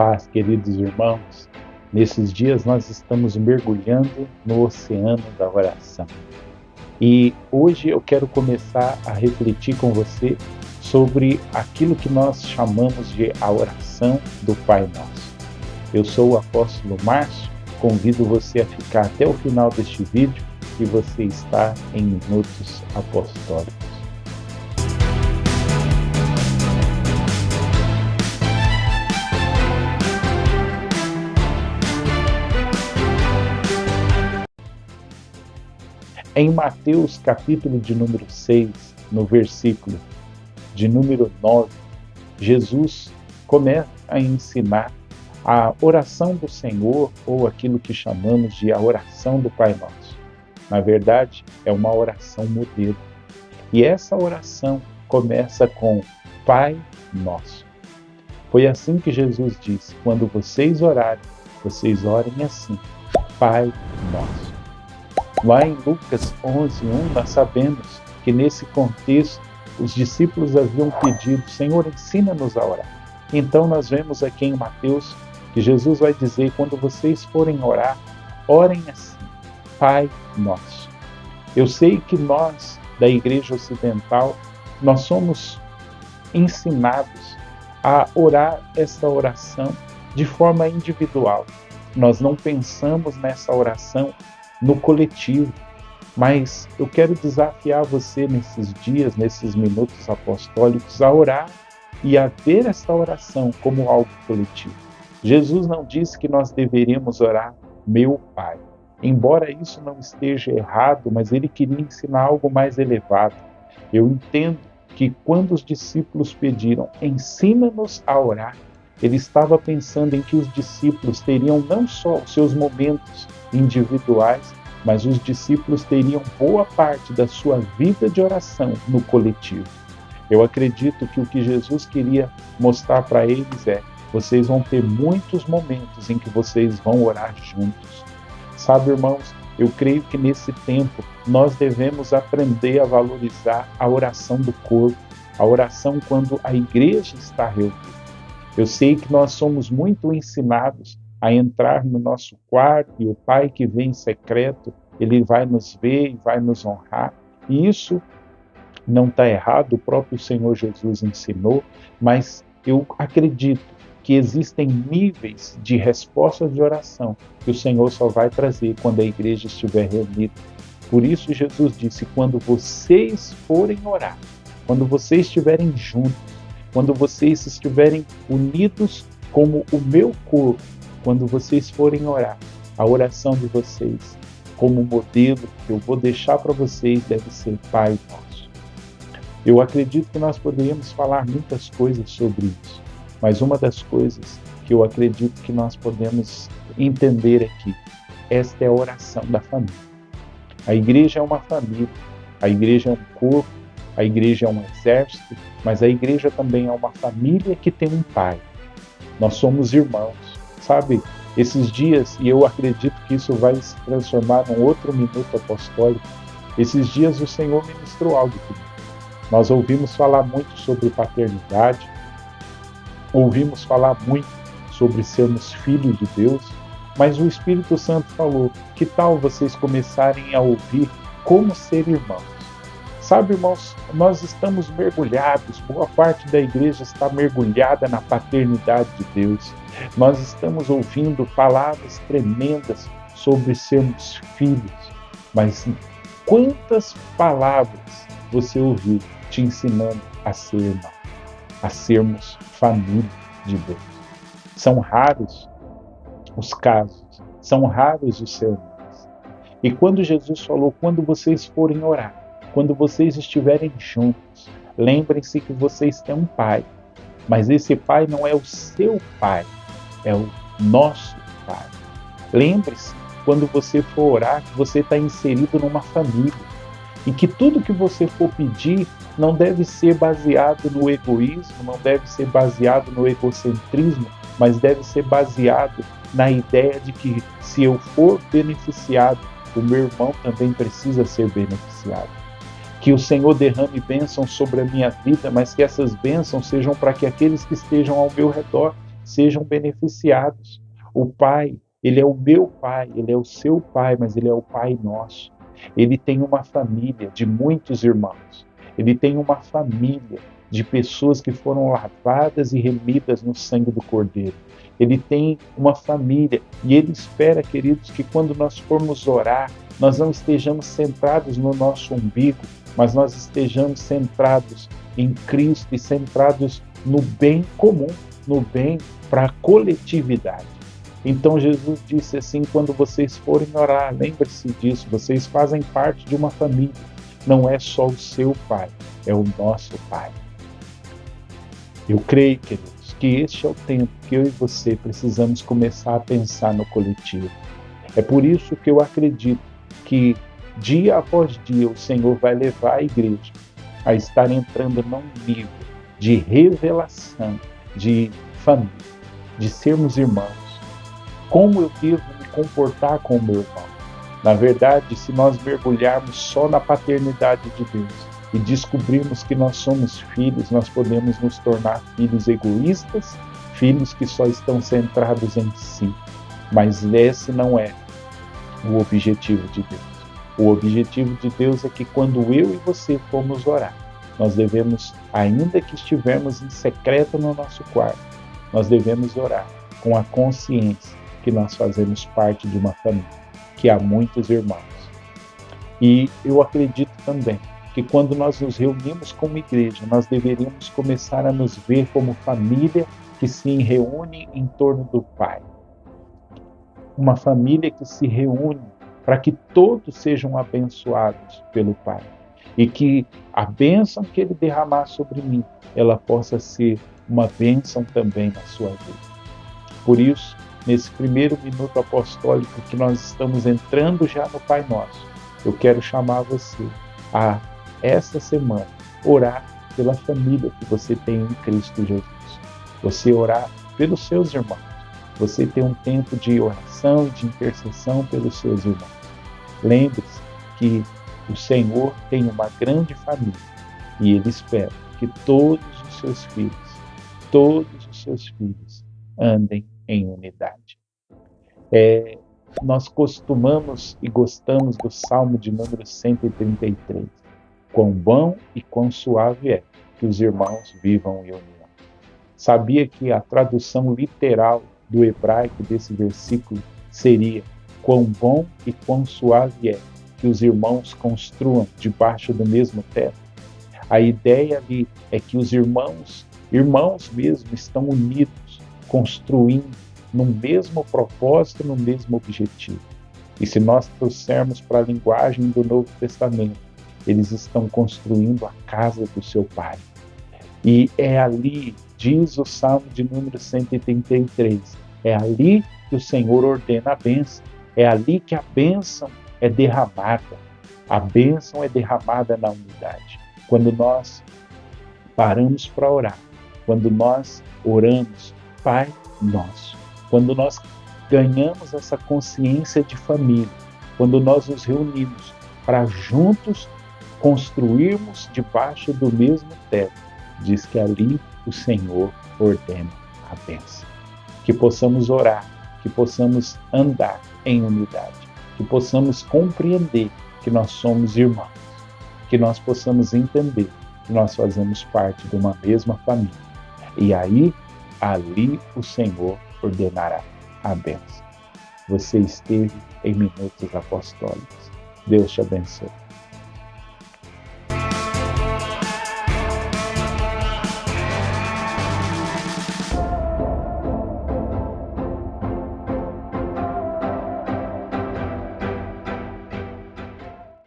paz, queridos irmãos. Nesses dias nós estamos mergulhando no oceano da oração. E hoje eu quero começar a refletir com você sobre aquilo que nós chamamos de a oração do Pai Nosso. Eu sou o apóstolo Márcio, convido você a ficar até o final deste vídeo e você está em Minutos Apostólicos. Em Mateus, capítulo de número 6, no versículo de número 9, Jesus começa a ensinar a oração do Senhor, ou aquilo que chamamos de a oração do Pai Nosso. Na verdade, é uma oração modelo. E essa oração começa com Pai Nosso. Foi assim que Jesus disse: quando vocês orarem, vocês orem assim, Pai Nosso. Lá em Lucas 11:1, nós sabemos que nesse contexto os discípulos haviam pedido: Senhor, ensina-nos a orar. Então nós vemos aqui em Mateus que Jesus vai dizer: quando vocês forem orar, orem assim, Pai Nosso. Eu sei que nós, da Igreja Ocidental, nós somos ensinados a orar essa oração de forma individual. Nós não pensamos nessa oração no coletivo, mas eu quero desafiar você nesses dias, nesses minutos apostólicos, a orar e a ver essa oração como algo coletivo. Jesus não disse que nós deveríamos orar meu Pai, embora isso não esteja errado, mas ele queria ensinar algo mais elevado. Eu entendo que quando os discípulos pediram, ensina-nos a orar, ele estava pensando em que os discípulos teriam não só os seus momentos individuais, mas os discípulos teriam boa parte da sua vida de oração no coletivo. Eu acredito que o que Jesus queria mostrar para eles é: vocês vão ter muitos momentos em que vocês vão orar juntos. Sabe, irmãos, eu creio que nesse tempo nós devemos aprender a valorizar a oração do corpo, a oração quando a igreja está reunida. Eu sei que nós somos muito ensinados a entrar no nosso quarto e o Pai que vem em secreto, ele vai nos ver e vai nos honrar. E isso não está errado, o próprio Senhor Jesus ensinou, mas eu acredito que existem níveis de respostas de oração que o Senhor só vai trazer quando a igreja estiver reunida. Por isso Jesus disse: quando vocês forem orar, quando vocês estiverem juntos, quando vocês estiverem unidos como o meu corpo, quando vocês forem orar, a oração de vocês, como modelo que eu vou deixar para vocês, deve ser Pai Nosso. Eu acredito que nós poderíamos falar muitas coisas sobre isso, mas uma das coisas que eu acredito que nós podemos entender aqui, esta é a oração da família. A igreja é uma família, a igreja é um corpo, a igreja é um exército, mas a igreja também é uma família que tem um pai. Nós somos irmãos, sabe? Esses dias, e eu acredito que isso vai se transformar num outro minuto apostólico, esses dias o Senhor ministrou algo comigo. Nós ouvimos falar muito sobre paternidade, ouvimos falar muito sobre sermos filhos de Deus, mas o Espírito Santo falou: que tal vocês começarem a ouvir como ser irmãos? Sabe, irmãos, nós estamos mergulhados, boa parte da igreja está mergulhada na paternidade de Deus. Nós estamos ouvindo palavras tremendas sobre sermos filhos, mas quantas palavras você ouviu te ensinando a ser irmão, a sermos família de Deus? São raros os casos, são raros os sermões. E quando Jesus falou: quando vocês forem orar, quando vocês estiverem juntos, lembrem-se que vocês têm um pai, mas esse pai não é o seu pai, é o nosso pai. Lembre-se, quando você for orar, que você está inserido numa família e que tudo que você for pedir não deve ser baseado no egoísmo, não deve ser baseado no egocentrismo, mas deve ser baseado na ideia de que se eu for beneficiado, o meu irmão também precisa ser beneficiado. Que o Senhor derrame bênçãos sobre a minha vida, mas que essas bênçãos sejam para que aqueles que estejam ao meu redor sejam beneficiados. O Pai, Ele é o meu Pai, Ele é o seu Pai, mas Ele é o Pai nosso. Ele tem uma família de muitos irmãos. Ele tem uma família de pessoas que foram lavadas e remidas no sangue do Cordeiro. Ele tem uma família e Ele espera, queridos, que quando nós formos orar, nós não estejamos centrados no nosso umbigo, mas nós estejamos centrados em Cristo e centrados no bem comum, no bem para a coletividade. Então Jesus disse assim, quando vocês forem orar, lembre-se disso, vocês fazem parte de uma família, não é só o seu Pai, é o nosso Pai. Eu creio, queridos, que este é o tempo que eu e você precisamos começar a pensar no coletivo. É por isso que eu acredito que dia após dia o Senhor vai levar a igreja a estar entrando num nível de revelação, de família, de sermos irmãos. Como eu devo me comportar com o meu irmão? Na verdade, se nós mergulharmos só na paternidade de Deus e descobrirmos que nós somos filhos, nós podemos nos tornar filhos egoístas, filhos que só estão centrados em si. Mas esse não é o objetivo de Deus. O objetivo de Deus é que quando eu e você formos orar, nós devemos, ainda que estivermos em secreto no nosso quarto, nós devemos orar com a consciência que nós fazemos parte de uma família, que há muitos irmãos. E eu acredito também que quando nós nos reunimos como igreja, nós deveríamos começar a nos ver como família que se reúne em torno do Pai. Uma família que se reúne para que todos sejam abençoados pelo Pai. E que a bênção que Ele derramar sobre mim, ela possa ser uma bênção também na sua vida. Por isso, nesse primeiro minuto apostólico que nós estamos entrando já no Pai Nosso, eu quero chamar você a, essa semana, orar pela família que você tem em Cristo Jesus. Você orar pelos seus irmãos. Você ter um tempo de oração e de intercessão pelos seus irmãos. Lembre-se que o Senhor tem uma grande família e Ele espera que todos os seus filhos andem em unidade. Nós costumamos e gostamos do Salmo de número 133. Quão bom e quão suave é que os irmãos vivam em união. Sabia que a tradução literal do hebraico desse versículo seria: quão bom e quão suave é que os irmãos construam debaixo do mesmo teto? A ideia ali é que os irmãos mesmo, estão unidos, construindo no mesmo propósito, no mesmo objetivo. E se nós trouxermos para a linguagem do Novo Testamento, eles estão construindo a casa do seu Pai. E é ali, diz o Salmo de número 133, é ali que o Senhor ordena a bênção, é ali que a bênção é derramada. A bênção é derramada na unidade. Quando nós paramos para orar, quando nós oramos, Pai Nosso, quando nós ganhamos essa consciência de família, quando nós nos reunimos para juntos construirmos debaixo do mesmo teto, diz que ali o Senhor ordena a bênção. Que possamos orar, que possamos andar em unidade, que possamos compreender que nós somos irmãos, que nós possamos entender que nós fazemos parte de uma mesma família. E aí, ali o Senhor ordenará a bênção. Você esteve em Minutos Apostólicos. Deus te abençoe.